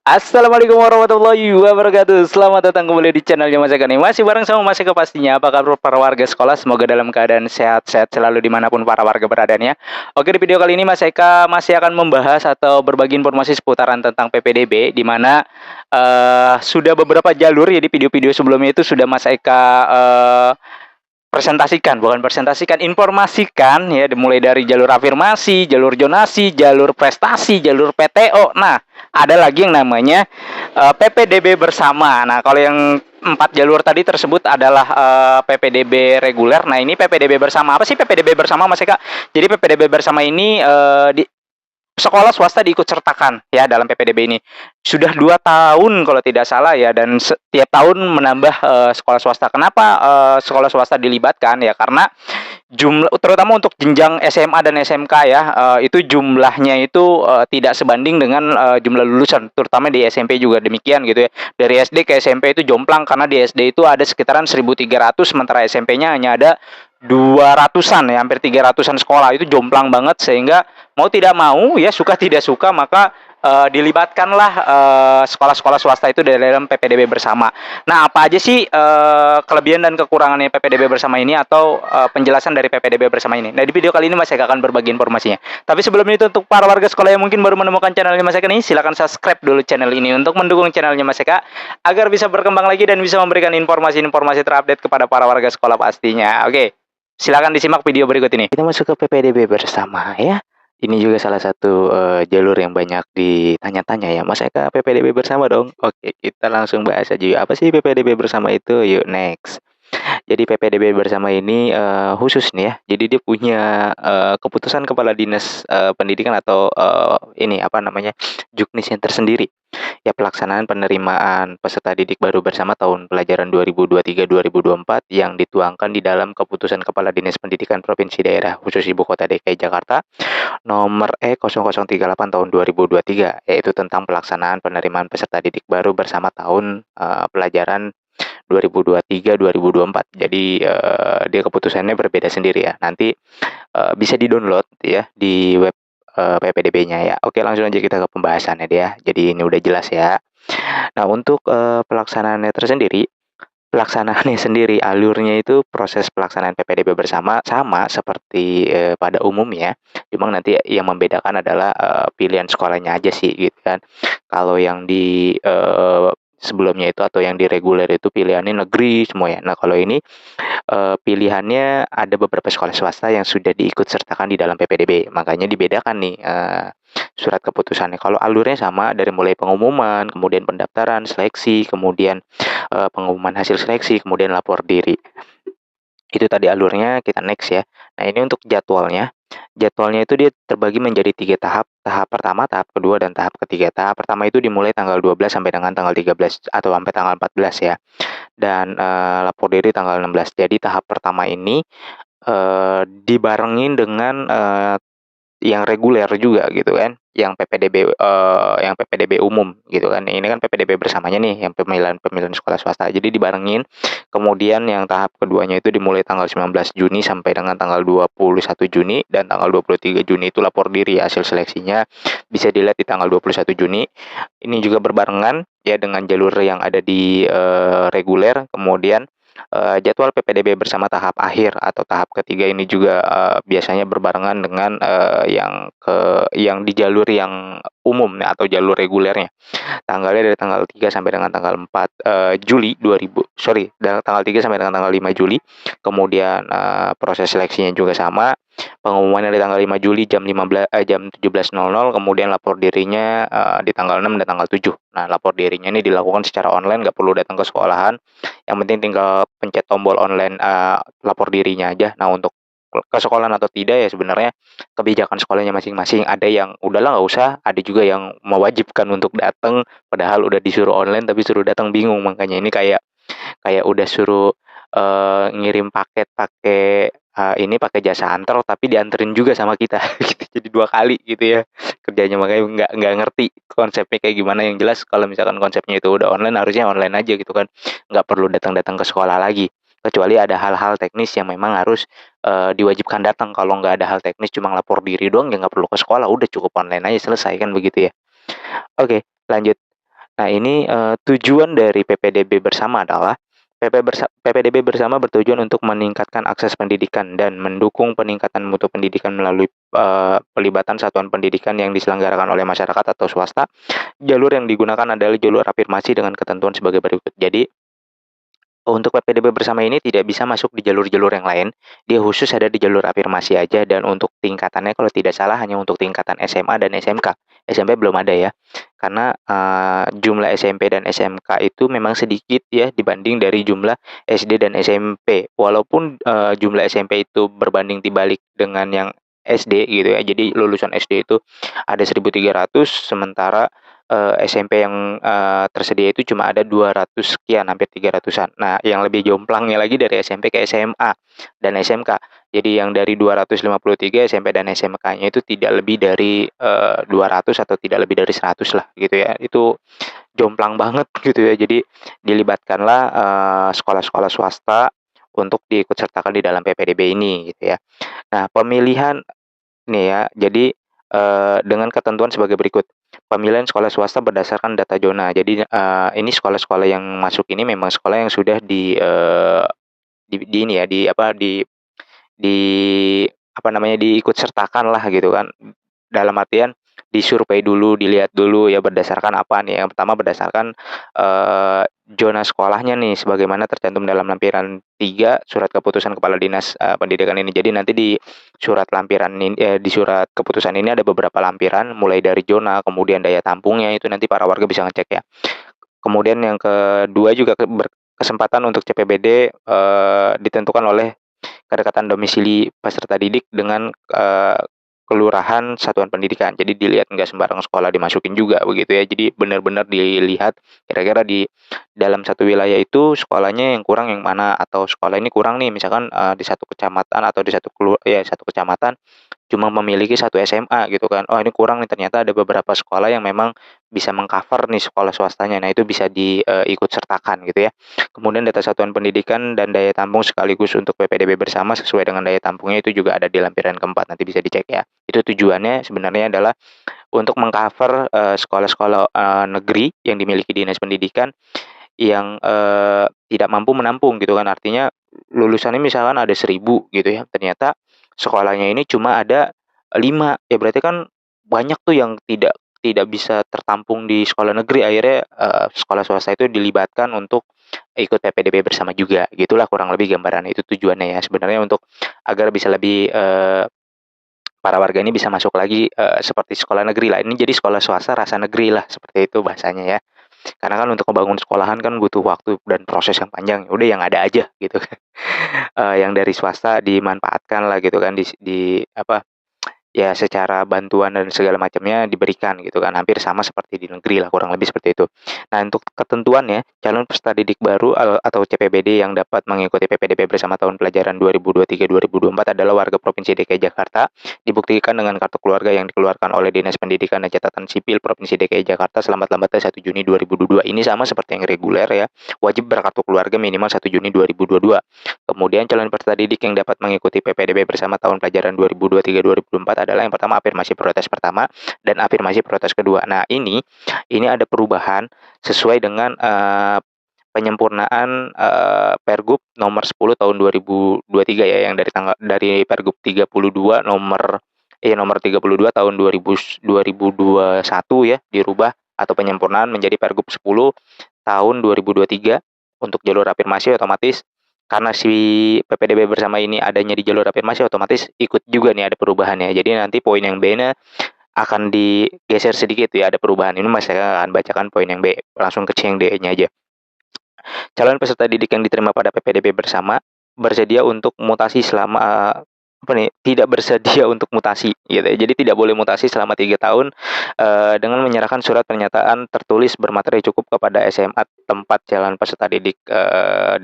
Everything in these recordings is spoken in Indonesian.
Assalamualaikum warahmatullahi wabarakatuh. Selamat datang kembali di channelnya Mas Eka nih. Masih bareng sama Mas Eka pastinya. Apa kabar para warga sekolah? Semoga dalam keadaan sehat-sehat selalu dimanapun para warga beradanya. Oke, di video kali ini Mas Eka masih akan membahas atau berbagi informasi seputaran tentang PPDB, di mana sudah beberapa jalur ya di video-video sebelumnya itu sudah Mas Eka informasikan ya, dimulai dari jalur afirmasi, jalur zonasi, jalur prestasi, jalur PTO. Nah, ada lagi yang namanya PPDB bersama. Nah, kalau yang 4 jalur tadi tersebut adalah PPDB reguler. Nah, ini PPDB bersama. Apa sih PPDB bersama, Mas Eka? Jadi PPDB bersama ini sekolah swasta diikut sertakan ya dalam PPDB ini. Sudah 2 tahun kalau tidak salah ya, dan setiap tahun menambah sekolah swasta. Kenapa sekolah swasta dilibatkan ya? Karena jumlah terutama untuk jenjang SMA dan SMK ya, itu jumlahnya itu tidak sebanding dengan jumlah lulusan, terutama di SMP juga demikian gitu ya. Dari SD ke SMP itu jomplang, karena di SD itu ada sekitaran 1.300, sementara SMP-nya hanya ada 200-an ya, hampir 300-an sekolah. Itu jomplang banget, sehingga mau tidak mau ya, suka tidak suka, maka dilibatkanlah sekolah-sekolah swasta itu dalam PPDB bersama. Nah, apa aja sih kelebihan dan kekurangannya PPDB bersama ini, atau penjelasan dari PPDB bersama ini? Nah, di video kali ini Mas Eka akan berbagi informasinya. Tapi sebelum itu, untuk para warga sekolah yang mungkin baru menemukan channel ini Mas Eka nih, silakan subscribe dulu channel ini untuk mendukung channelnya Mas Eka agar bisa berkembang lagi dan bisa memberikan informasi-informasi terupdate kepada para warga sekolah pastinya. Oke, silakan disimak video berikut ini. Kita masuk ke PPDB bersama ya. Ini juga salah satu jalur yang banyak ditanya-tanya ya, Mas Eka PPDB bersama dong. Oke, kita langsung bahas aja yuk. Apa sih PPDB bersama itu? Yuk next. Jadi PPDB bersama ini khusus nih ya. Jadi dia punya keputusan kepala dinas pendidikan, atau ini apa namanya, juknisnya tersendiri. Ya, pelaksanaan penerimaan peserta didik baru bersama tahun pelajaran 2023-2024 yang dituangkan di dalam keputusan Kepala Dinas Pendidikan Provinsi Daerah Khusus Ibu Kota DKI Jakarta nomor E0038 tahun 2023, yaitu tentang pelaksanaan penerimaan peserta didik baru bersama tahun pelajaran 2023-2024. Jadi dia keputusannya berbeda sendiri ya. Nanti bisa di-download ya di web PPDB-nya ya. Oke, langsung aja kita ke pembahasannya dia. Jadi ini udah jelas ya. Nah, untuk pelaksanaannya sendiri, alurnya itu proses pelaksanaan PPDB bersama sama seperti pada umumnya. Cuma nanti yang membedakan adalah pilihan sekolahnya aja sih gitu kan. Kalau yang di sebelumnya itu, atau yang di reguler itu, pilihannya negeri semua ya. Nah, kalau ini pilihannya ada beberapa sekolah swasta yang sudah diikut sertakan di dalam PPDB. Makanya dibedakan nih surat keputusannya. Kalau alurnya sama, dari mulai pengumuman, kemudian pendaftaran, seleksi, kemudian pengumuman hasil seleksi, kemudian lapor diri. Itu tadi alurnya, kita next ya. Nah, ini untuk jadwalnya. Jadwalnya itu dia terbagi menjadi 3 tahap. Tahap pertama, tahap kedua, dan tahap ketiga. Tahap pertama itu dimulai tanggal 12 sampai dengan tanggal 13 atau sampai tanggal 14 ya. Dan lapor diri tanggal 16. Jadi tahap pertama ini dibarengin dengan yang reguler juga gitu kan, yang PPDB umum gitu kan. Ini kan PPDB bersamanya nih, yang pemilihan sekolah swasta. Jadi dibarengin. Kemudian yang tahap keduanya itu dimulai tanggal 19 Juni sampai dengan tanggal 21 Juni, dan tanggal 23 Juni itu lapor diri. Hasil seleksinya bisa dilihat di tanggal 21 Juni. Ini juga berbarengan ya dengan jalur yang ada di reguler. Kemudian jadwal PPDB bersama tahap akhir atau tahap ketiga ini juga biasanya berbarengan dengan yang di jalur yang umum ya, atau jalur regulernya. Tanggalnya dari tanggal 3 sampai dengan tanggal 4 Juli 2000 sorry, dari tanggal 3 sampai dengan tanggal 5 Juli. Kemudian proses seleksinya juga sama. Pengumumannya di tanggal 5 Juli jam 17.00, kemudian lapor dirinya di tanggal 6 dan tanggal 7. Nah, lapor dirinya ini dilakukan secara online, nggak perlu datang ke sekolahan. Yang penting tinggal pencet tombol online lapor dirinya aja. Nah, untuk ke sekolahan atau tidak ya sebenarnya kebijakan sekolahnya masing-masing. Ada yang udahlah nggak usah, ada juga yang mewajibkan untuk datang, padahal udah disuruh online tapi suruh datang, bingung. Makanya ini kayak kayak udah suruh ngirim paket pakai ini pakai jasa antar, tapi dianterin juga sama kita gitu. Jadi 2 kali gitu ya kerjanya. Makanya nggak ngerti konsepnya kayak gimana. Yang jelas kalau misalkan konsepnya itu udah online, harusnya online aja gitu kan. Nggak perlu datang-datang ke sekolah lagi. Kecuali ada hal-hal teknis yang memang harus diwajibkan datang. Kalau nggak ada hal teknis, cuma lapor diri doang, ya nggak perlu ke sekolah, udah cukup online aja selesai kan begitu ya. Oke, lanjut. Nah ini, tujuan dari PPDB Bersama adalah PPDB Bersama bertujuan untuk meningkatkan akses pendidikan dan mendukung peningkatan mutu pendidikan melalui, pelibatan satuan pendidikan yang diselenggarakan oleh masyarakat atau swasta. Jalur yang digunakan adalah jalur afirmasi dengan ketentuan sebagai berikut. Jadi untuk PPDB Bersama ini tidak bisa masuk di jalur-jalur yang lain, dia khusus ada di jalur afirmasi aja dan untuk tingkatannya kalau tidak salah hanya untuk tingkatan SMA dan SMK. SMP belum ada ya, karena, jumlah SMP dan SMK itu memang sedikit ya dibanding dari jumlah SD dan SMP. Walaupun, jumlah SMP itu berbanding dibalik dengan yang SD gitu ya, jadi lulusan SD itu ada 1.300 sementara SMP yang, tersedia itu cuma ada 200 sekian, hampir 300-an. Nah, yang lebih jomplangnya lagi dari SMP ke SMA dan SMK. Jadi yang dari 253 SMP dan SMK-nya itu tidak lebih dari, 200 atau tidak lebih dari 100 lah gitu ya. Itu jomplang banget gitu ya. Jadi dilibatkanlah, sekolah-sekolah swasta untuk diikut sertakan di dalam PPDB ini gitu ya. Nah, pemilihan nih ya, jadi, dengan ketentuan sebagai berikut, pemilihan sekolah swasta berdasarkan data zona. Jadi, ini sekolah-sekolah yang masuk ini memang sekolah yang sudah di ini ya, di apa, di apa namanya, diikut sertakan lah gitu kan. Dalam artian disurvei dulu, dilihat dulu ya berdasarkan apa nih, yang pertama berdasarkan, zona sekolahnya nih sebagaimana tercantum dalam lampiran 3 surat keputusan kepala dinas, pendidikan ini. Jadi nanti di surat keputusan ini ada beberapa lampiran mulai dari zona, kemudian daya tampungnya itu nanti para warga bisa ngecek ya. Kemudian yang kedua juga berkesempatan untuk CPBD, ditentukan oleh kedekatan domisili peserta didik dengan, kelurahan satuan pendidikan. Jadi dilihat nggak sembarang sekolah dimasukin juga begitu ya. Jadi benar-benar dilihat kira-kira di dalam satu wilayah itu sekolahnya yang kurang yang mana, atau sekolah ini kurang nih misalkan, di satu kecamatan atau di satu kecamatan cuma memiliki satu SMA gitu kan. Oh ini kurang nih ternyata ada beberapa sekolah yang memang bisa meng-cover nih sekolah swastanya. Nah itu bisa ikut sertakan gitu ya. Kemudian data satuan pendidikan dan daya tampung sekaligus untuk PPDB Bersama sesuai dengan daya tampungnya itu juga ada di lampiran keempat, nanti bisa dicek ya. Itu tujuannya sebenarnya adalah untuk meng-cover, sekolah-sekolah, negeri yang dimiliki Dinas Pendidikan yang, tidak mampu menampung gitu kan. Artinya lulusannya misalkan ada 1.000 gitu ya, ternyata sekolahnya ini cuma ada 5, ya berarti kan banyak tuh yang tidak bisa tertampung di sekolah negeri, akhirnya, sekolah swasta itu dilibatkan untuk ikut PPDB Bersama juga, gitulah kurang lebih gambarannya, itu tujuannya ya sebenarnya untuk agar bisa lebih, para warga ini bisa masuk lagi, seperti sekolah negeri lah, ini jadi sekolah swasta rasa negeri lah, seperti itu bahasanya ya. Karena kan untuk membangun sekolahan kan butuh waktu dan proses yang panjang, ya udah yang ada aja gitu kan. Yang dari swasta dimanfaatkan lah gitu kan di apa, ya secara bantuan dan segala macamnya diberikan gitu kan, hampir sama seperti di negeri lah, kurang lebih seperti itu. Nah untuk ketentuannya, calon peserta didik baru atau CPBD yang dapat mengikuti PPDB Bersama tahun pelajaran 2023-2024 adalah warga Provinsi DKI Jakarta, dibuktikan dengan kartu keluarga yang dikeluarkan oleh Dinas Pendidikan dan Catatan Sipil Provinsi DKI Jakarta selambat-lambatnya 1 Juni 2022. Ini sama seperti yang reguler ya, wajib berkartu keluarga minimal 1 Juni 2022. Kemudian calon peserta didik yang dapat mengikuti PPDB Bersama tahun pelajaran 2023-2024 adalah yang pertama afirmasi prioritas pertama dan afirmasi prioritas kedua. Nah, ini ada perubahan sesuai dengan, penyempurnaan, Pergub nomor 10 tahun 2023 ya, yang dari Pergub 32 nomor 32 tahun 2021 ya, dirubah atau penyempurnaan menjadi Pergub 10 tahun 2023 untuk jalur afirmasi otomatis karena si PPDB Bersama ini adanya di jalur afirmasi otomatis ikut juga nih ada perubahannya. Jadi nanti poin yang B-nya akan digeser sedikit ya, ada perubahan. Ini saya akan bacakan poin yang B, langsung ke yang D-nya aja. Calon peserta didik yang diterima pada PPDB Bersama bersedia untuk mutasi selama tidak bersedia untuk mutasi gitu ya. Jadi tidak boleh mutasi selama 3 tahun, dengan menyerahkan surat pernyataan tertulis bermateri cukup kepada SMA tempat calon peserta didik,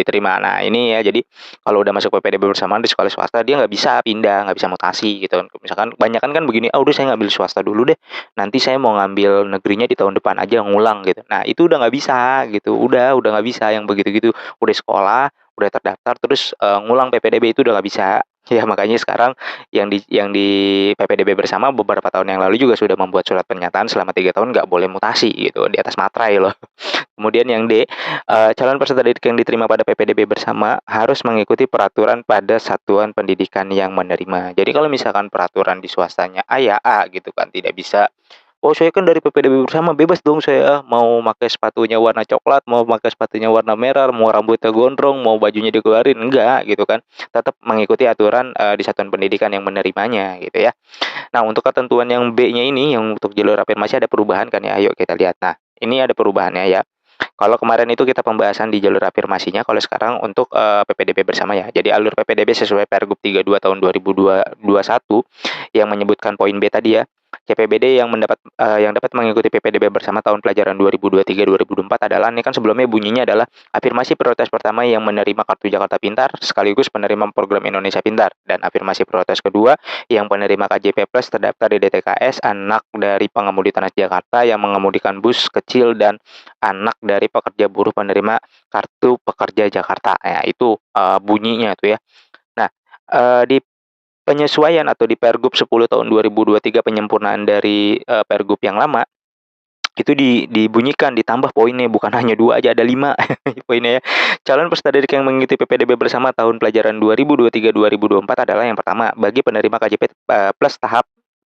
diterima. Nah ini ya, jadi kalau udah masuk PPDB Bersama di sekolah swasta dia nggak bisa pindah, nggak bisa mutasi gitu. Misalkan kebanyakan kan begini, "Ah udah saya ngambil swasta dulu deh, nanti saya mau ngambil negerinya di tahun depan aja ngulang," gitu. Nah itu udah nggak bisa gitu, udah nggak bisa yang begitu-gitu. Udah sekolah, udah terdaftar terus, ngulang PPDB itu udah nggak bisa. Ya makanya sekarang yang di PPDB bersama beberapa tahun yang lalu juga sudah membuat surat pernyataan selama 3 tahun nggak boleh mutasi gitu, di atas materai loh. Kemudian yang D, calon peserta didik yang diterima pada PPDB bersama harus mengikuti peraturan pada satuan pendidikan yang menerima. Jadi kalau misalkan peraturan di swastanya A ya A gitu kan, tidak bisa, "Oh saya kan dari PPDB bersama, bebas dong saya mau pakai sepatunya warna coklat, mau pakai sepatunya warna merah, mau rambutnya gondrong, mau bajunya dikeluarin." Enggak gitu kan. Tetap mengikuti aturan, di satuan pendidikan yang menerimanya gitu ya. Nah untuk ketentuan yang B-nya ini, yang untuk jalur afirmasi ada perubahan kan ya, ayo kita lihat. Nah ini ada perubahannya ya. Kalau kemarin itu kita pembahasan di jalur afirmasinya, kalau sekarang untuk, PPDB bersama ya. Jadi alur PPDB sesuai Pergub 32 tahun 2021 yang menyebutkan poin B tadi ya. CPBD yang dapat mengikuti PPDB bersama tahun pelajaran 2023-2024 adalah, ini kan sebelumnya bunyinya adalah afirmasi prioritas pertama yang menerima Kartu Jakarta Pintar sekaligus penerima program Indonesia Pintar, dan afirmasi prioritas kedua yang penerima KJP Plus terdaftar di DTKS, anak dari pengemudi Transjakarta yang mengemudikan bus kecil, dan anak dari pekerja buruh penerima Kartu Pekerja Jakarta. Ya, itu bunyinya tuh ya. Nah, di penyesuaian atau di Pergub 10 tahun 2023 penyempurnaan dari Pergub yang lama, itu dibunyikan ditambah poinnya, bukan hanya 2 aja, ada 5 poinnya ya. Calon peserta didik yang mengikuti PPDB bersama tahun pelajaran 2023-2024 adalah yang pertama, bagi penerima KJP plus tahap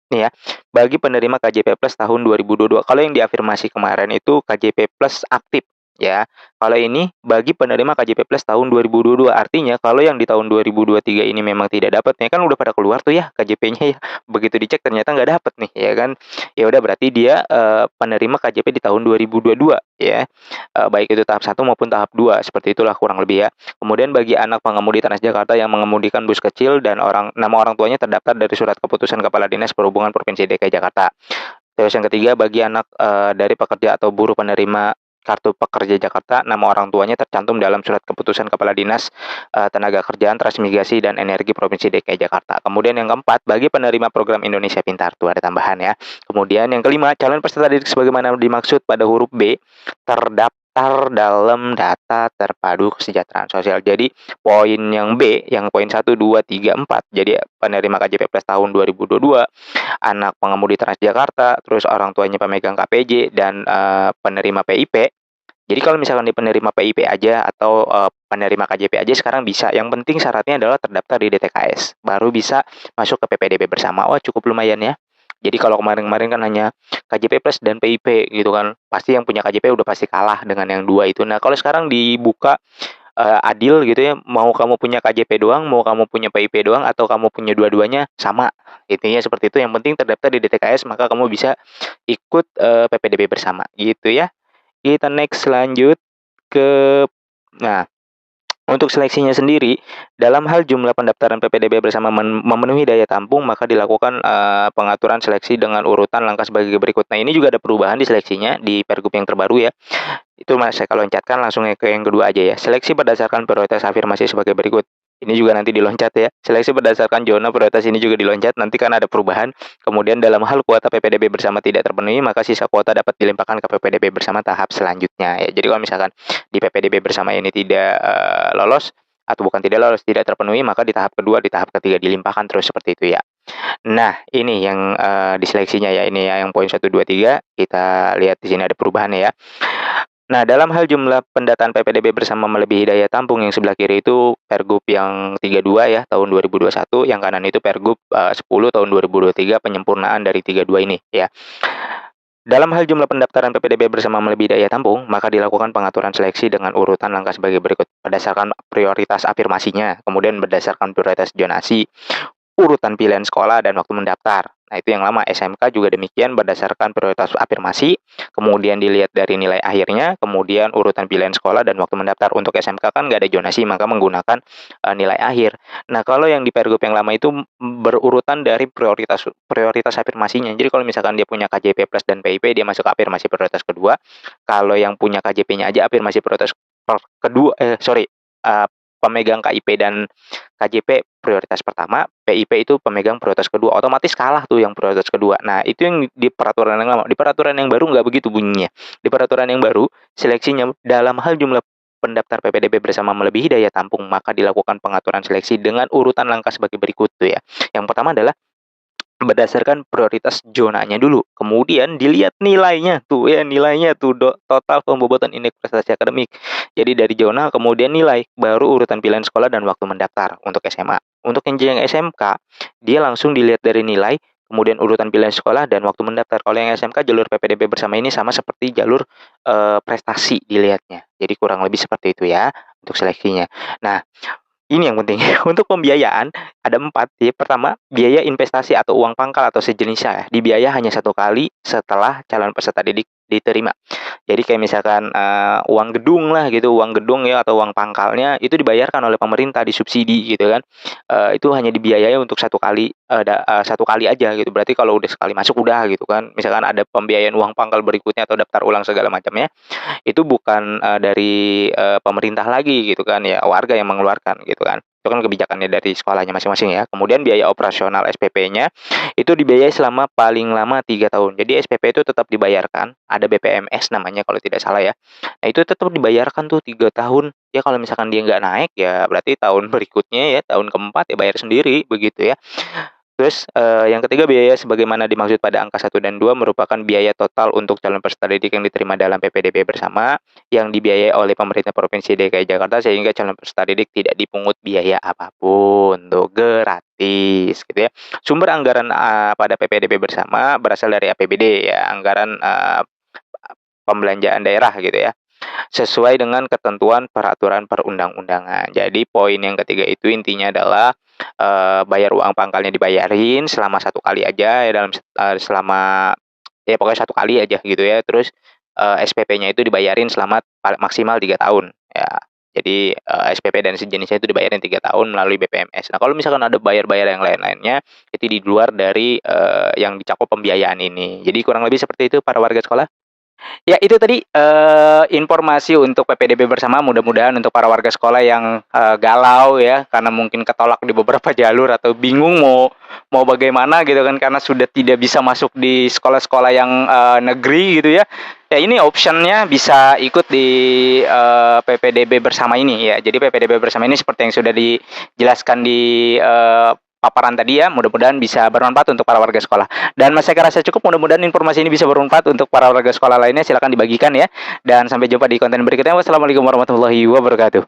nih ya, bagi penerima KJP Plus tahun 2022. Kalau yang diafirmasi kemarin itu KJP Plus aktif ya. Kalau ini bagi penerima KJP Plus tahun 2022. Artinya kalau yang di tahun 2023 ini memang tidak dapat nih, kan udah pada keluar tuh ya KJP-nya ya. Begitu dicek ternyata nggak dapat nih ya kan. Ya udah berarti dia penerima KJP di tahun 2022 ya. Baik itu tahap 1 maupun tahap 2, seperti itulah kurang lebih ya. Kemudian bagi anak pengemudi Transjakarta yang mengemudikan bus kecil dan nama orang tuanya terdaftar dari surat keputusan Kepala Dinas Perhubungan Provinsi DKI Jakarta. Terus yang ketiga, bagi anak dari pekerja atau buruh penerima Kartu Pekerja Jakarta, nama orang tuanya tercantum dalam surat keputusan Kepala Dinas Tenaga Kerjaan, Transmigrasi, dan Energi Provinsi DKI Jakarta. Kemudian yang keempat, bagi penerima program Indonesia Pintar, tuh ada tambahan ya. Kemudian yang kelima, calon peserta didik sebagaimana dimaksud pada huruf B terdaftar dalam data terpadu kesejahteraan sosial. Jadi poin yang B, yang poin 1, 2, 3, 4, jadi penerima KJP Plus tahun 2022, anak pengemudi Transjakarta, terus orang tuanya pemegang KPJ, dan penerima PIP. Jadi kalau misalkan di penerima PIP aja atau penerima KJP aja sekarang bisa. Yang penting syaratnya adalah terdaftar di DTKS, baru bisa masuk ke PPDB bersama. Wah cukup lumayan ya. Jadi kalau kemarin-kemarin kan hanya KJP Plus dan PIP gitu kan, pasti yang punya KJP udah pasti kalah dengan yang dua itu. Nah kalau sekarang dibuka adil gitu ya, mau kamu punya KJP doang, mau kamu punya PIP doang, atau kamu punya dua-duanya sama. Intinya seperti itu, yang penting terdaftar di DTKS maka kamu bisa ikut PPDB bersama gitu ya. Kita next lanjut ke, nah untuk seleksinya sendiri, dalam hal jumlah pendaftaran PPDB bersama memenuhi daya tampung, maka dilakukan pengaturan seleksi dengan urutan langkah sebagai berikut. Nah, ini juga ada perubahan di seleksinya di Pergub yang terbaru ya. Itu Mas, saya kalau loncatkan langsung ke yang kedua aja ya. Seleksi berdasarkan prioritas afirmasi sebagai berikut. Ini juga nanti diloncat ya. Seleksi berdasarkan zona prioritas ini juga diloncat. Nanti kan ada perubahan. Kemudian dalam hal kuota PPDB bersama tidak terpenuhi, maka sisa kuota dapat dilimpahkan ke PPDB bersama tahap selanjutnya ya. Jadi kalau misalkan di PPDB bersama ini tidak lolos, atau bukan tidak lolos, tidak terpenuhi, maka di tahap kedua, di tahap ketiga dilimpahkan terus seperti itu ya. Nah, ini yang di seleksinya ya. Ini ya yang poin 1, 2, 3. Kita lihat di sini ada perubahannya ya. Nah, dalam hal jumlah pendataan PPDB bersama melebihi daya tampung, yang sebelah kiri itu Pergub yang 32 ya tahun 2021, yang kanan itu Pergub 10 tahun 2023 penyempurnaan dari 32 ini ya. Dalam hal jumlah pendaftaran PPDB bersama melebihi daya tampung, maka dilakukan pengaturan seleksi dengan urutan langkah sebagai berikut. Berdasarkan prioritas afirmasinya, kemudian berdasarkan prioritas zonasi, urutan pilihan sekolah, dan waktu mendaftar. Nah, itu yang lama. SMK juga demikian, berdasarkan prioritas afirmasi, kemudian dilihat dari nilai akhirnya, kemudian urutan pilihan sekolah, dan waktu mendaftar. Untuk SMK kan nggak ada zonasi, maka menggunakan nilai akhir. Nah, kalau yang di Pergub yang lama itu berurutan dari prioritas afirmasinya. Jadi kalau misalkan dia punya KJP Plus dan PIP, dia masuk ke afirmasi prioritas kedua. Kalau yang punya KJP-nya aja afirmasi prioritas kedua, pemegang KIP dan KJP prioritas pertama, PIP itu pemegang prioritas kedua, otomatis kalah tuh yang prioritas kedua. Nah, itu yang di peraturan yang lama. Di peraturan yang baru nggak begitu bunyinya. Di peraturan yang baru, seleksinya dalam hal jumlah pendaftar PPDB bersama melebihi daya tampung, maka dilakukan pengaturan seleksi dengan urutan langkah sebagai berikut tuh ya. Yang pertama adalah berdasarkan prioritas zonanya dulu, kemudian dilihat nilainya tuh ya, nilainya tuh total pembobotan indeks prestasi akademik. Jadi dari zona kemudian nilai, baru urutan pilihan sekolah dan waktu mendaftar untuk SMA. Untuk jenjang SMK, dia langsung dilihat dari nilai, kemudian urutan pilihan sekolah dan waktu mendaftar. Kalau yang SMK jalur PPDB bersama ini sama seperti jalur prestasi dilihatnya. Jadi kurang lebih seperti itu ya untuk seleksinya. Nah, ini yang penting. Untuk pembiayaan ada 4 ya. Pertama, biaya investasi atau uang pangkal atau sejenisnya. Dibiaya hanya 1 kali setelah calon peserta didik diterima. Jadi kayak misalkan uang gedung lah gitu, uang gedung ya atau uang pangkalnya itu dibayarkan oleh pemerintah, disubsidi gitu kan. Itu hanya dibiayai untuk 1 kali, 1 kali aja gitu. Berarti kalau udah sekali masuk udah gitu kan. Misalkan ada pembiayaan uang pangkal berikutnya atau daftar ulang segala macamnya, itu bukan dari pemerintah lagi gitu kan ya, warga yang mengeluarkan gitu kan. Itu kan kebijakannya dari sekolahnya masing-masing ya. Kemudian biaya operasional SPP-nya itu dibiayai selama paling lama 3 tahun. Jadi SPP itu tetap dibayarkan, ada BPMS namanya kalau tidak salah ya. Nah, itu tetap dibayarkan tuh 3 tahun. Ya kalau misalkan dia nggak naik ya berarti tahun berikutnya ya, tahun keempat ya bayar sendiri begitu ya. Terus, yang ketiga biaya sebagaimana dimaksud pada angka 1 dan 2 merupakan biaya total untuk calon peserta didik yang diterima dalam PPDB bersama, yang dibiayai oleh pemerintah Provinsi DKI Jakarta sehingga calon peserta didik tidak dipungut biaya apapun, tuh gratis gitu ya. Sumber anggaran, pada PPDB bersama berasal dari APBD ya, anggaran, pembelanjaan daerah gitu ya, sesuai dengan ketentuan peraturan perundang-undangan. Jadi poin yang ketiga itu intinya adalah bayar uang pangkalnya dibayarin selama 1 kali aja ya selama ya pokoknya 1 kali aja gitu ya. Terus SPP-nya itu dibayarin selama maksimal 3 tahun ya. Jadi SPP dan sejenisnya itu dibayarin 3 tahun melalui BPMS. Nah, kalau misalkan ada bayar-bayar yang lain-lainnya itu di luar dari yang dicakup pembiayaan ini. Jadi kurang lebih seperti itu para warga sekolah. Ya itu tadi, informasi untuk PPDB bersama, mudah-mudahan untuk para warga sekolah yang, galau ya karena mungkin ketolak di beberapa jalur atau bingung mau mau bagaimana gitu kan karena sudah tidak bisa masuk di sekolah-sekolah yang, negeri gitu ya. Ya ini option-nya bisa ikut di, PPDB bersama ini ya. Jadi PPDB bersama ini seperti yang sudah dijelaskan di, paparan tadi ya, mudah-mudahan bisa bermanfaat untuk para warga sekolah. Dan Mas Eka rasa cukup, mudah-mudahan informasi ini bisa bermanfaat untuk para warga sekolah lainnya, silakan dibagikan ya. Dan sampai jumpa di konten berikutnya. Wassalamualaikum warahmatullahi wabarakatuh.